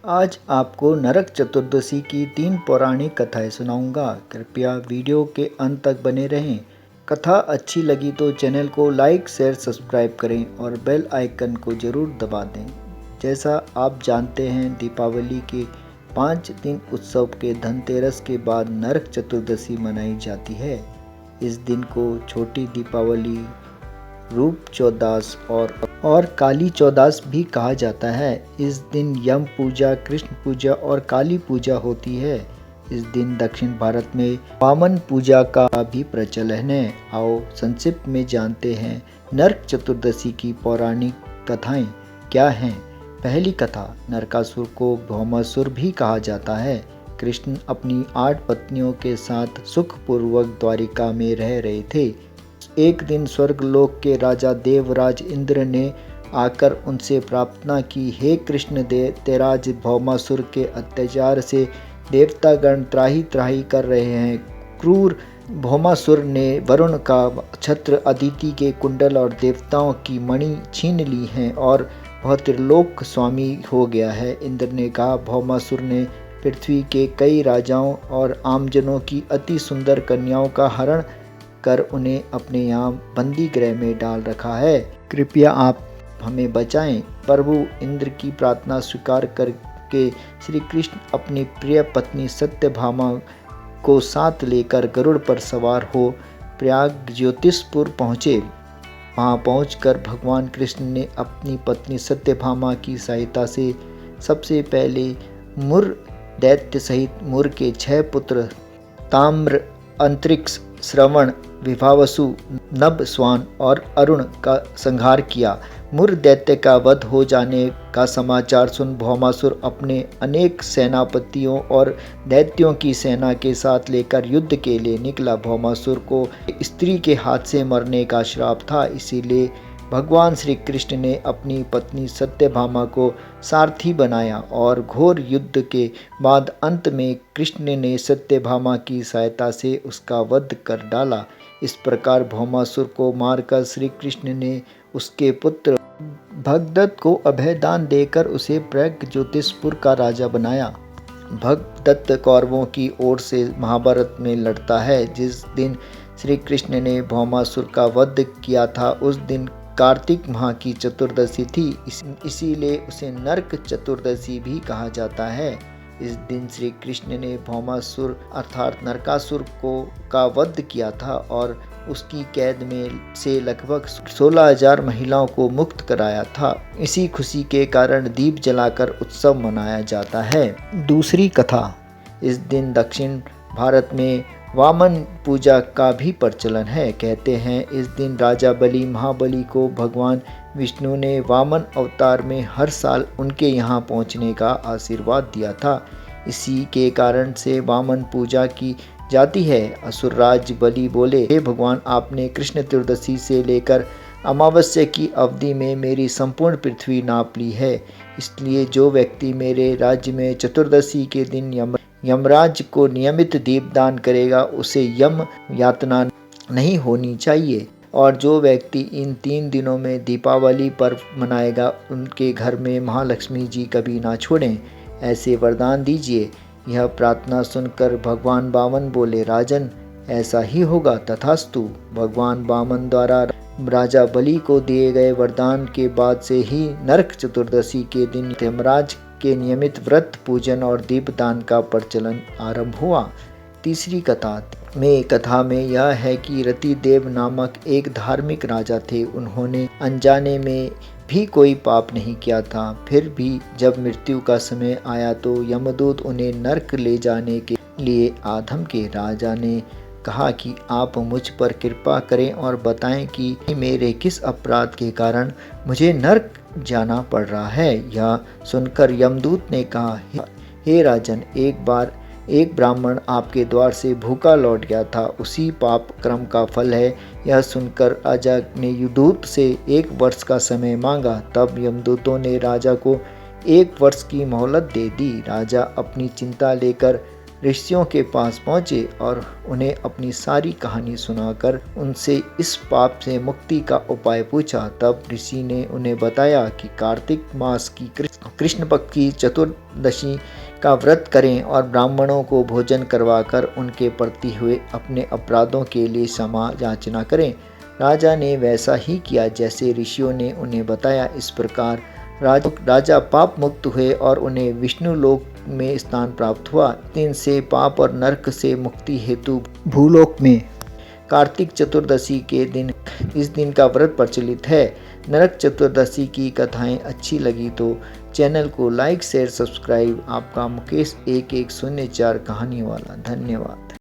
आज आपको नरक चतुर्दशी की 3 पौराणिक कथाएं सुनाऊंगा। कृपया वीडियो के अंत तक बने रहें। कथा अच्छी लगी तो चैनल को लाइक, शेयर, सब्सक्राइब करें और बेल आइकन को ज़रूर दबा दें। जैसा आप जानते हैं, दीपावली के 5 दिन उत्सव के धनतेरस के बाद नरक चतुर्दशी मनाई जाती है। इस दिन को छोटी दीपावली, रूप चौदस और काली चौदस भी कहा जाता है। इस दिन यम पूजा, कृष्ण पूजा और काली पूजा होती है। इस दिन दक्षिण भारत में वामन पूजा का भी प्रचलन है। आओ संक्षिप्त में जानते हैं नरक चतुर्दशी की पौराणिक कथाएं क्या हैं। पहली कथा, नरकासुर को भौमासुर भी कहा जाता है। कृष्ण अपनी 8 पत्नियों के साथ सुखपूर्वक द्वारिका में रह रहे थे। एक दिन स्वर्गलोक के राजा देवराज इंद्र ने आकर उनसे प्रार्थना की, हे कृष्ण तेराज भौमासुर के अत्याचार से देवतागण त्राही त्राही कर रहे हैं। क्रूर भौमासुर ने वरुण का छत्र, अदिति के कुंडल और देवताओं की मणि छीन ली हैं और वह त्रिलोक स्वामी हो गया है। इंद्र ने कहा, भौमासुर ने पृथ्वी के कई राजाओं और आमजनों की अति सुंदर कन्याओं का हरण कर उन्हें अपने यहाँ बंदी गृह में डाल रखा है। कृपया आप हमें बचाएं। प्रभु इंद्र की प्रार्थना स्वीकार करके श्री कृष्ण अपनी प्रिय पत्नी सत्यभामा को साथ लेकर गरुड़ पर सवार हो प्रयाग ज्योतिषपुर पहुँचे। वहाँ पहुंचकर भगवान कृष्ण ने अपनी पत्नी सत्यभामा की सहायता से सबसे पहले मुर दैत्य सहित मुर के 6 पुत्र ताम्र, अंतरिक्ष, श्रवण, विभावसु, नभ, स्वान और अरुण का संहार किया। मुर दैत्य का वध हो जाने का समाचार सुन भौमासुर अपने अनेक सेनापतियों और दैत्यों की सेना के साथ लेकर युद्ध के लिए निकला। भौमासुर को स्त्री के हाथ से मरने का श्राप था, इसीलिए भगवान श्री कृष्ण ने अपनी पत्नी सत्यभामा को सारथी बनाया और घोर युद्ध के बाद अंत में कृष्ण ने सत्यभामा की सहायता से उसका वध कर डाला। इस प्रकार भौमासुर को मारकर श्री कृष्ण ने उसके पुत्र भगदत्त को अभय दान देकर उसे प्रयाग ज्योतिषपुर का राजा बनाया। भगदत्त कौरवों की ओर से महाभारत में लड़ता है। जिस दिन श्री कृष्ण ने भौमासुर का वध किया था, उस दिन कार्तिक माह की चतुर्दशी थी, इसीलिए उसे नरक चतुर्दशी भी कहा जाता है। इस दिन श्री कृष्ण ने भौमासुर अर्थात नरकासुर का वध किया था और उसकी कैद में से लगभग 16,000 महिलाओं को मुक्त कराया था। इसी खुशी के कारण दीप जलाकर उत्सव मनाया जाता है। दूसरी कथा, इस दिन दक्षिण भारत में वामन पूजा का भी प्रचलन है। कहते हैं इस दिन राजा बलि महाबली को भगवान विष्णु ने वामन अवतार में हर साल उनके यहाँ पहुँचने का आशीर्वाद दिया था। इसी के कारण से वामन पूजा की जाती है। असुरराज बलि बोले, हे भगवान, आपने कृष्ण त्रयोदशी से लेकर अमावस्या की अवधि में मेरी संपूर्ण पृथ्वी नाप ली है, इसलिए जो व्यक्ति मेरे राज्य में चतुर्दशी के दिन यमराज को नियमित दीपदान करेगा उसे यम यातना नहीं होनी चाहिए, और जो व्यक्ति इन 3 दिनों में दीपावली पर्व मनाएगा उनके घर में महालक्ष्मी जी कभी ना छोड़ें, ऐसे वरदान दीजिए। यह प्रार्थना सुनकर भगवान वामन बोले, राजन, ऐसा ही होगा, तथास्तु। भगवान वामन द्वारा राजा बलि को दिए गए वरदान के बाद से ही नरक चतुर्दशी के दिन यमराज के नियमित व्रत, पूजन और दीपदान का प्रचलन आरंभ हुआ। तीसरी कथा में यह है कि रतिदेव नामक एक धार्मिक राजा थे। उन्होंने अनजाने में भी कोई पाप नहीं किया था। फिर भी जब मृत्यु का समय आया तो यमदूत उन्हें नरक ले जाने के लिए आधम के राजा ने कहा कि आप मुझ पर कृपा करें और बताएं कि मेरे किस अपराध के कारण मुझे नरक जाना पड़ रहा है। यह सुनकर यमदूत ने कहा, हे राजन, एक बार एक ब्राह्मण आपके द्वार से भूखा लौट गया था, उसी पाप कर्म का फल है। यह सुनकर राजा ने यमदूत से 1 वर्ष का समय मांगा। तब यमदूतों ने राजा को 1 वर्ष की मोहलत दे दी। राजा अपनी चिंता लेकर ऋषियों के पास पहुँचे और उन्हें अपनी सारी कहानी सुनाकर उनसे इस पाप से मुक्ति का उपाय पूछा। तब ऋषि ने उन्हें बताया कि कार्तिक मास की कृष्ण पक्ष की चतुर्दशी का व्रत करें और ब्राह्मणों को भोजन करवाकर उनके प्रति हुए अपने अपराधों के लिए क्षमा याचना करें। राजा ने वैसा ही किया जैसे ऋषियों ने उन्हें बताया। इस प्रकार राजा पाप मुक्त हुए और उन्हें विष्णु लोक में स्थान प्राप्त हुआ। दिन से पाप और नरक से मुक्ति हेतु भूलोक में कार्तिक चतुर्दशी के दिन इस दिन का व्रत प्रचलित है। नरक चतुर्दशी की कथाएं अच्छी लगी तो चैनल को लाइक शेयर सब्सक्राइब। आपका मुकेश 1104 कहानी वाला। धन्यवाद।